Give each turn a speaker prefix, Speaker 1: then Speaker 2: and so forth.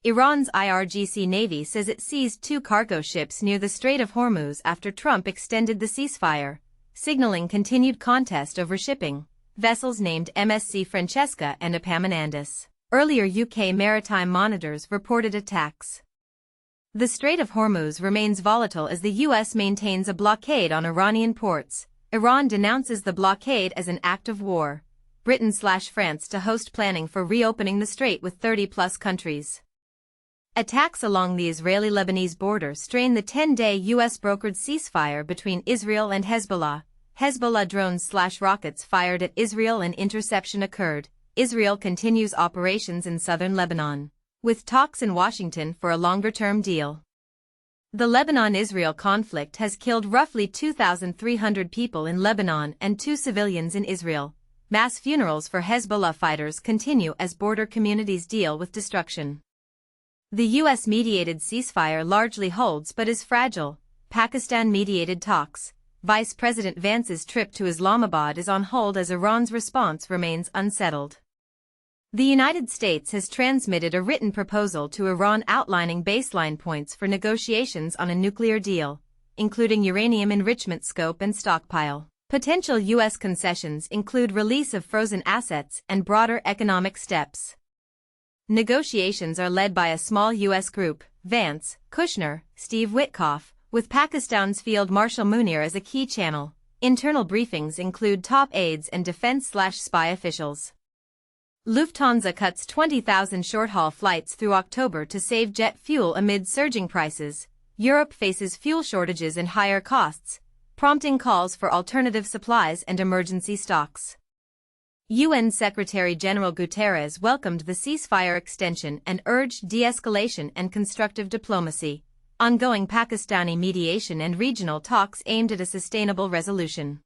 Speaker 1: Iran's IRGC Navy says it seized 2 cargo ships near the Strait of Hormuz after Trump extended the ceasefire, signaling continued contest over shipping. Vessels named MSC Francesca and Epaminondas. Earlier UK maritime monitors reported attacks. The Strait of Hormuz remains volatile as the US maintains a blockade on Iranian ports. Iran denounces the blockade as an act of war. Britain/France to host planning for reopening the strait with 30-plus countries. Attacks along the Israeli-Lebanese border strain the 10-day US-brokered ceasefire between Israel and Hezbollah. Hezbollah drones/rockets fired at Israel and interception occurred. Israel continues operations in southern Lebanon, with talks in Washington for a longer-term deal. The Lebanon-Israel conflict has killed roughly 2,300 people in Lebanon and 2 civilians in Israel. Mass funerals for Hezbollah fighters continue as border communities deal with destruction. The US-mediated ceasefire largely holds but is fragile. Pakistan-mediated talks. Vice President Vance's trip to Islamabad is on hold as Iran's response remains unsettled. The United States has transmitted a written proposal to Iran outlining baseline points for negotiations on a nuclear deal, including uranium enrichment scope and stockpile. Potential U.S. concessions include release of frozen assets and broader economic steps. Negotiations are led by a small U.S. group, Vance, Kushner, Steve Witkoff, with Pakistan's Field Marshal Munir as a key channel. Internal briefings include top aides and defense/spy officials. Lufthansa cuts 20,000 short-haul flights through October to save jet fuel amid surging prices. Europe faces fuel shortages and higher costs, prompting calls for alternative supplies and emergency stocks. UN Secretary-General Guterres welcomed the ceasefire extension and urged de-escalation and constructive diplomacy. Ongoing Pakistani mediation and regional talks aimed at a sustainable resolution.